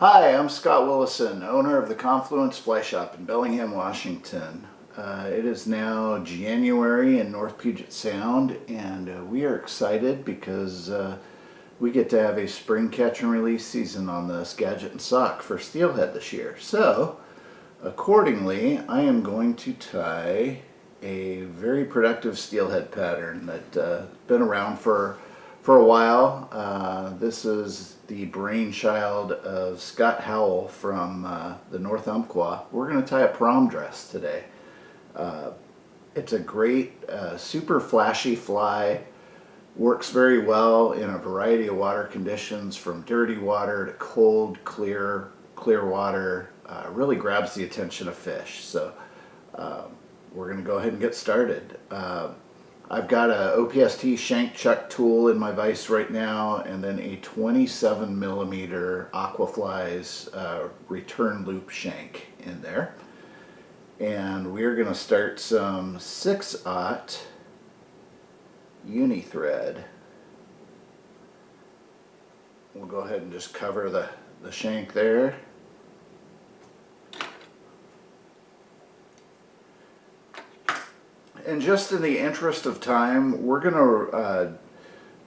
Hi, I'm Scott Willison, owner of the Confluence Fly Shop in Bellingham, Washington. It is now January in North Puget Sound, and we are excited because we get to have a spring catch and release season on the Skagit and Sock for steelhead this year. So, accordingly, I am going to tie a very productive steelhead pattern that's been around for a while. This is the brainchild of Scott Howell from the North Umpqua. We're going to tie a prom dress today. It's a great, super flashy fly. Works very well in a variety of water conditions, from dirty water to cold, clear water. Really grabs the attention of fish. So we're going to go ahead and get started. I've got a OPST shank chuck tool in my vise right now, and then a 27 millimeter Aqua Flies return loop shank in there. And we're going to start some 6/0 uni thread. We'll go ahead and just cover the shank there. And just in the interest of time, we're going to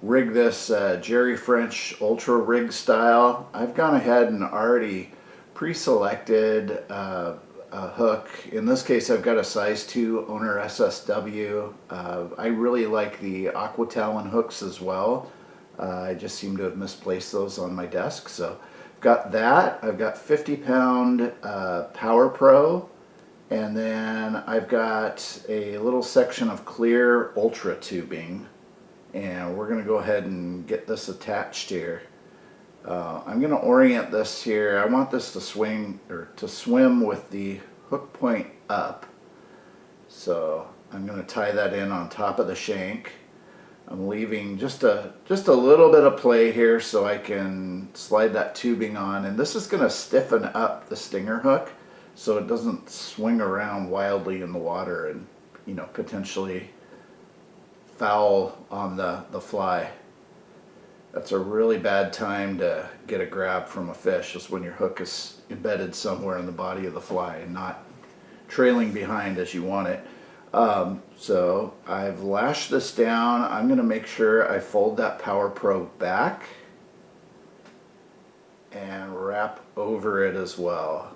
rig this Jerry French Ultra Rig style. I've gone ahead and already pre-selected a hook. In this case, I've got a size 2 owner SSW. I really like the Aqua Talon hooks as well. I just seem to have misplaced those on my desk. So I've got that. I've got 50-pound Power Pro. And then I've got a little section of clear ultra tubing, and we're going to go ahead and get this attached here. I'm going to orient this here. I want this to swing or to swim with the hook point up. So I'm going to tie that in on top of the shank. I'm leaving just a little bit of play here so I can slide that tubing on, and this is going to stiffen up the stinger hook so it doesn't swing around wildly in the water and, you know, potentially foul on the fly. That's a really bad time to get a grab from a fish, is when your hook is embedded somewhere in the body of the fly and not trailing behind as you want it. So I've lashed this down. I'm going to make sure I fold that Power Pro back and wrap over it as well.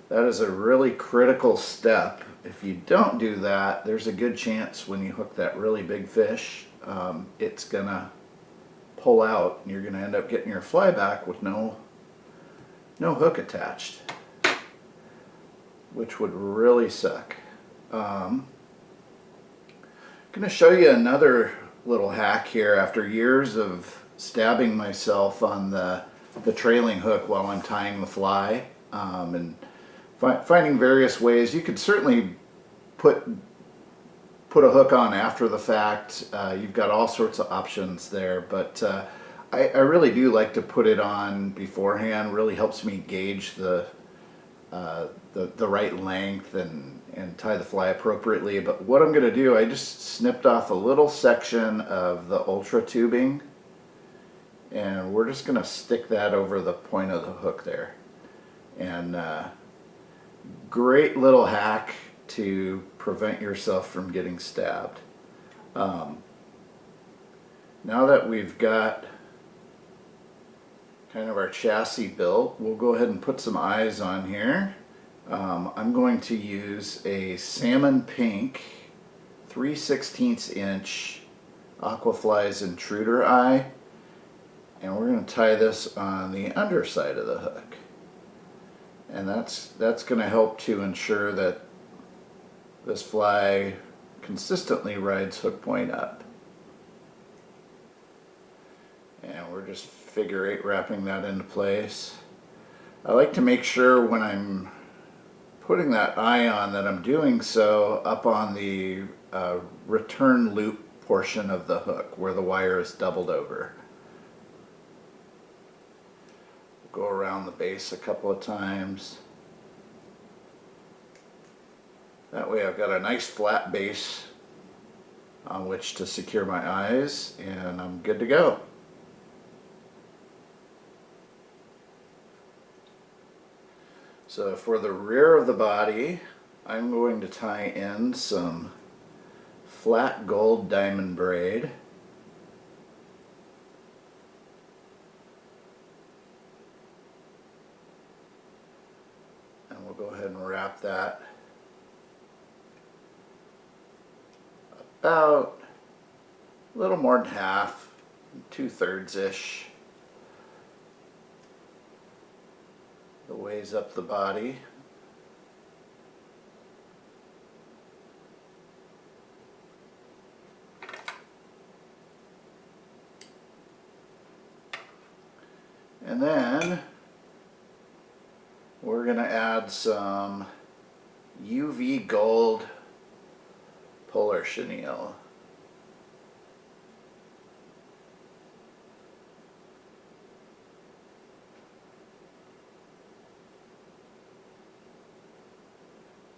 That is a really critical step. If you don't do that, there's a good chance when you hook that really big fish, it's gonna pull out and you're gonna end up getting your fly back with no hook attached, which would really suck. I'm gonna show you another little hack here after years of stabbing myself on the trailing hook while I'm tying the fly, and finding various ways. You could certainly put a hook on after the fact. You've got all sorts of options there, but I really do like to put it on beforehand. Really helps me gauge the right length and tie the fly appropriately. But what I'm going to do, I just snipped off a little section of the ultra tubing, and we're just going to stick that over the point of the hook there. And great little hack to prevent yourself from getting stabbed. Now that we've got kind of our chassis built, we'll go ahead and put some eyes on here. I'm going to use a salmon pink 3/16 inch Aqua Flies Intruder eye, and we're going to tie this on the underside of the hook. And that's going to help to ensure that this fly consistently rides hook point up. And we're just figure 8 wrapping that into place. I like to make sure when I'm putting that eye on that I'm doing so up on the return loop portion of the hook where the wire is doubled over. Go around the base a couple of times. That way I've got a nice flat base on which to secure my eyes, and I'm good to go. So for the rear of the body, I'm going to tie in some flat gold diamond braid. And we'll go ahead and wrap that about a little more than half, 2/3-ish the ways up the body. And then we're going to add some UV gold polar chenille.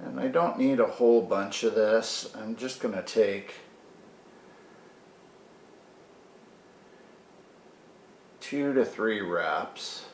And I don't need a whole bunch of this. I'm just going to take 2 to 3 wraps.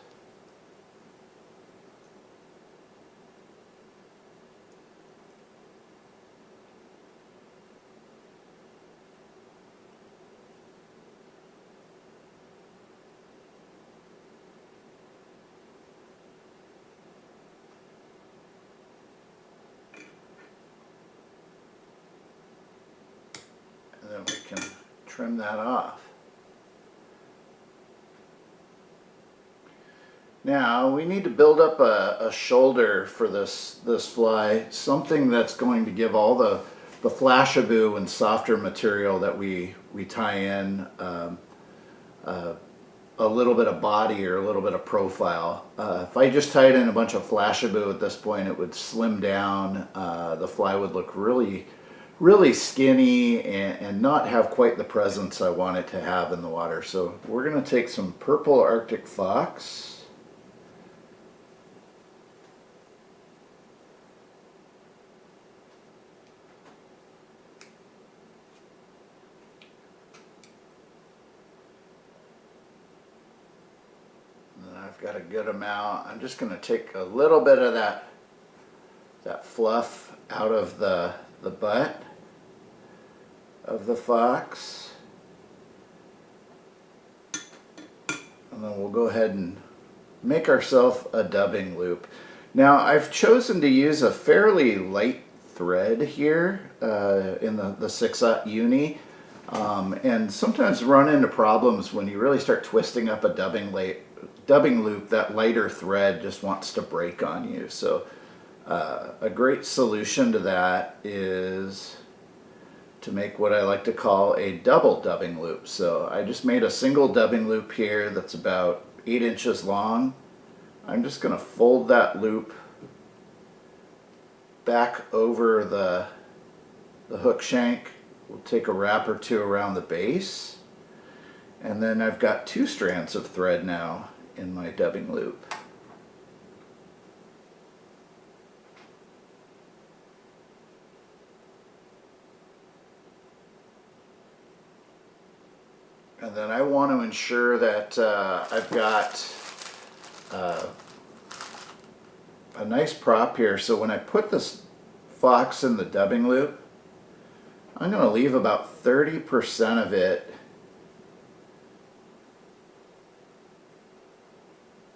And then we can trim that off. Now we need to build up a shoulder for this fly, something that's going to give all the Flashabou and softer material that we tie in a little bit of body or a little bit of profile. If I just tied in a bunch of Flashabou at this point, it would slim down. The fly would look really skinny and not have quite the presence I want it to have in the water. So we're going to take some purple Arctic fox. I've got a good amount. I'm just going to take a little bit of that fluff out of the butt of the fox. And then we'll go ahead and make ourselves a dubbing loop. Now I've chosen to use a fairly light thread here in the 6/0 uni. And sometimes run into problems when you really start twisting up a dubbing loop. That lighter thread just wants to break on you. So a great solution to that is to make what I like to call a double dubbing loop. So I just made a single dubbing loop here that's about 8 inches long. I'm just going to fold that loop back over the hook shank. We'll take a wrap or two around the base, and then I've got 2 strands of thread now in my dubbing loop. And then I want to ensure that I've got a nice prop here, so when I put this fox in the dubbing loop, I'm going to leave about 30% of it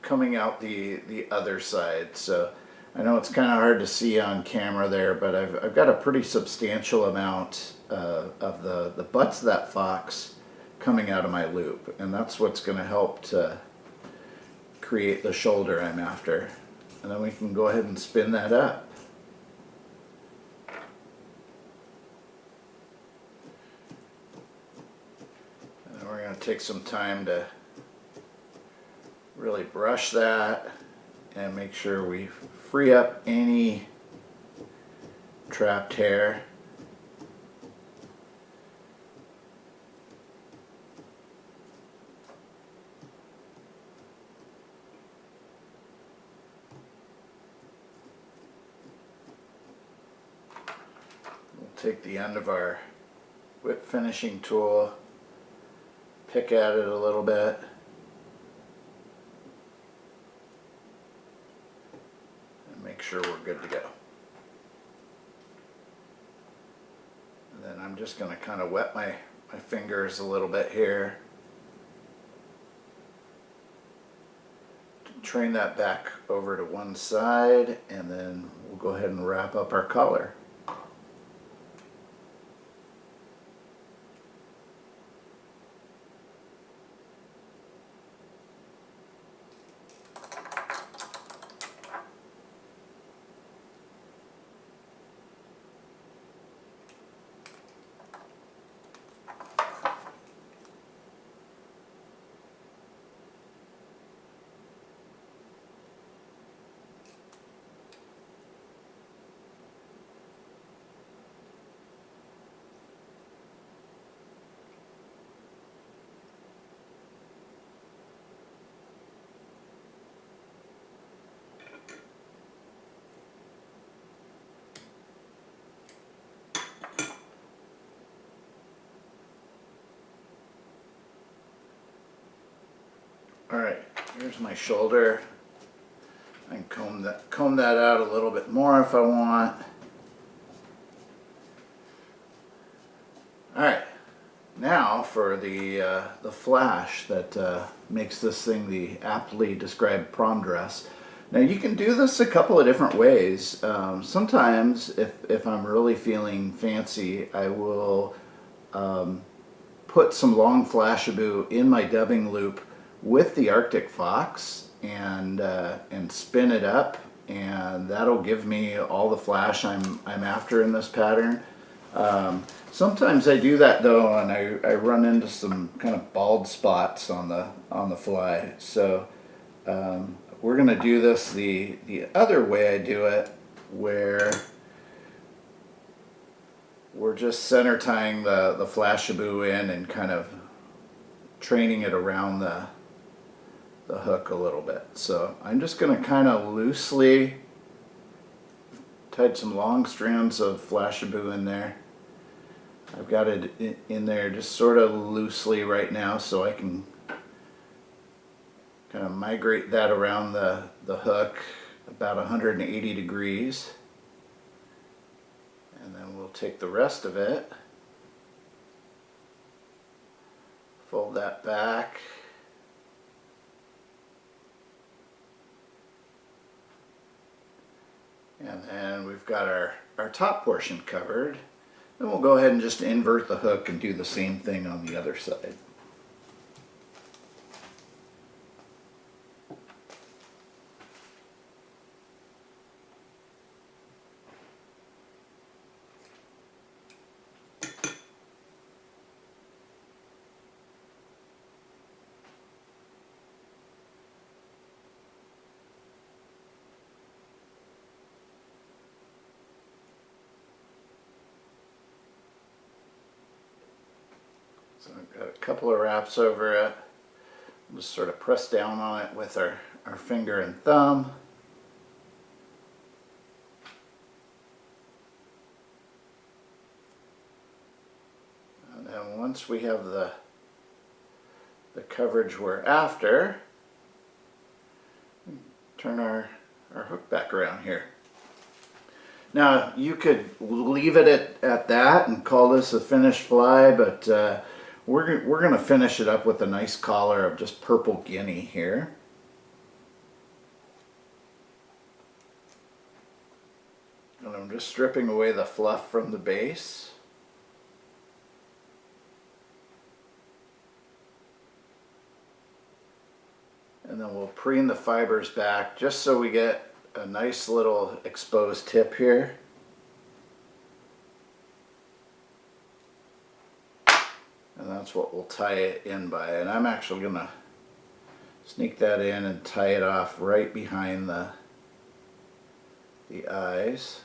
coming out the other side. So I know it's kind of hard to see on camera there, but I've got a pretty substantial amount of the butts of that fox coming out of my loop, and that's what's going to help to create the shoulder I'm after. And then we can go ahead and spin that up. And then we're going to take some time to really brush that and make sure we free up any trapped hair. We'll take the end of our whip finishing tool, pick at it a little bit, sure we're good to go. And then I'm just going to kind of wet my fingers a little bit here. Train that back over to one side, and then we'll go ahead and wrap up our color. Alright, here's my shoulder. I can comb that out a little bit more if I want. Alright, now for the flash that makes this thing the aptly described prom dress. Now you can do this a couple of different ways. Sometimes if I'm really feeling fancy, I will put some long Flashabou in my dubbing loop with the Arctic Fox and spin it up, and that'll give me all the flash I'm after in this pattern. Sometimes I do that though, and I run into some kind of bald spots on the fly. So we're gonna do this the other way I do it, where we're just center tying the Flashabou in and kind of training it around the hook a little bit. So I'm just going to kind of loosely tied some long strands of Flashabou in there. I've got it in there just sort of loosely right now, so I can kind of migrate that around the hook about 180 degrees. And then we'll take the rest of it, fold that back, and then we've got our top portion covered. Then we'll go ahead and just invert the hook and do the same thing on the other side. So I've got a couple of wraps over it. We'll just sort of press down on it with our finger and thumb. And then once we have the coverage we're after, turn our hook back around here. Now you could leave it at that and call this a finished fly, but we're going to finish it up with a nice collar of just purple guinea here. And I'm just stripping away the fluff from the base. And then we'll preen the fibers back just so we get a nice little exposed tip here. And that's what we'll tie it in by. And I'm actually going to sneak that in and tie it off right behind the eyes.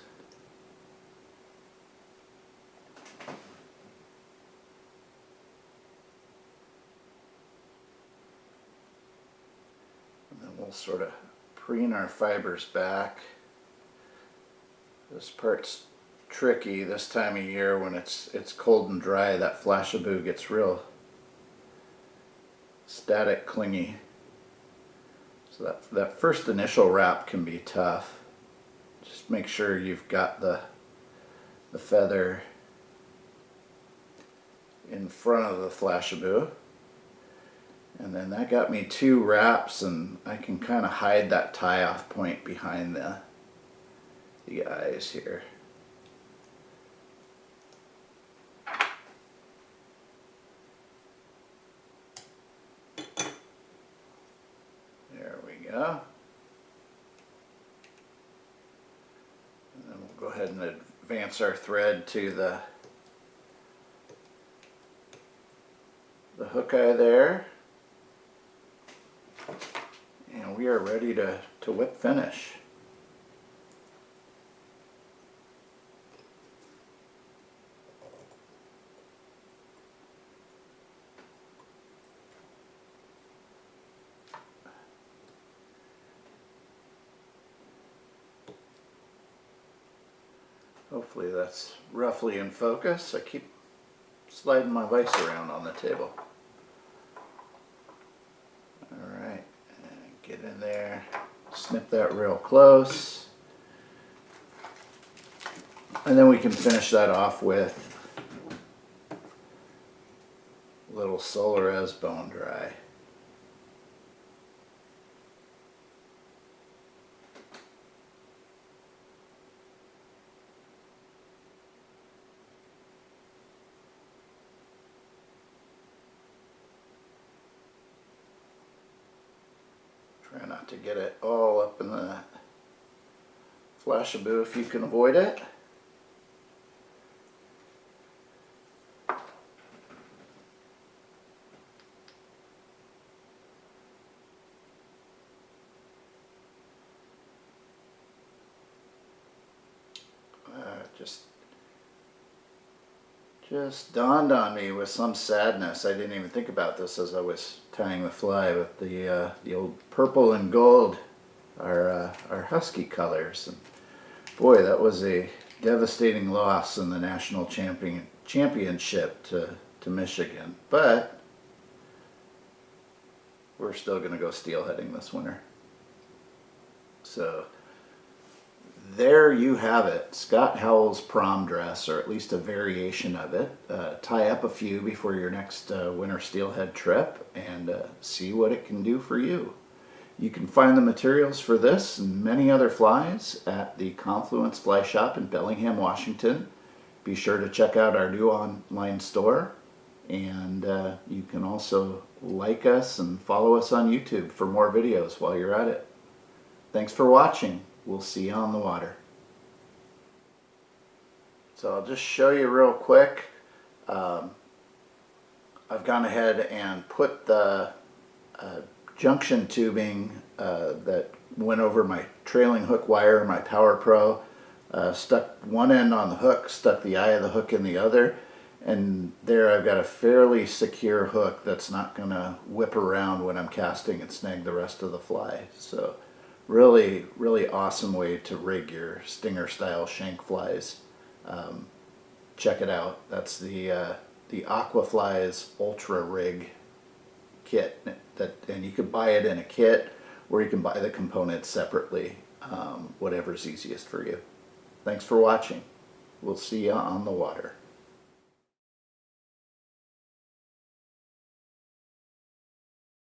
And then we'll sort of preen our fibers back. This part's tricky this time of year when it's cold and dry. That Flashabou gets real static, clingy. So that first initial wrap can be tough. Just make sure you've got the feather in front of the Flashabou. And then that got me 2 wraps, and I can kind of hide that tie-off point behind the eyes here. There we go. And then we'll go ahead and advance our thread to the hook eye there. And we are ready to whip finish. Hopefully that's roughly in focus. I keep sliding my vise around on the table. Alright, get in there, snip that real close. And then we can finish that off with a little Solares bone dry. Try not to get it all up in the Flashabou if you can avoid it. Just dawned on me with some sadness. I didn't even think about this as I was tying the fly, but the old purple and gold are husky colors. And boy, that was a devastating loss in the national championship to Michigan. But we're still going to go steelheading this winter. So there you have it, Scott Howell's prom dress, or at least a variation of it. Tie up a few before your next winter steelhead trip and see what it can do for you. You can find the materials for this and many other flies at the Confluence Fly Shop in Bellingham, Washington. Be sure to check out our new online store, and you can also like us and follow us on YouTube for more videos while you're at it. Thanks for watching. We'll see you on the water. So I'll just show you real quick. I've gone ahead and put the junction tubing that went over my trailing hook wire, my Power Pro, stuck one end on the hook, stuck the eye of the hook in the other, and there I've got a fairly secure hook that's not going to whip around when I'm casting and snag the rest of the fly. So really, really awesome way to rig your stinger style shank flies. Check it out. That's the Aqua Flies Ultra Rig kit. And you can buy it in a kit, or you can buy the components separately, whatever's easiest for you. Thanks for watching. We'll see you on the water.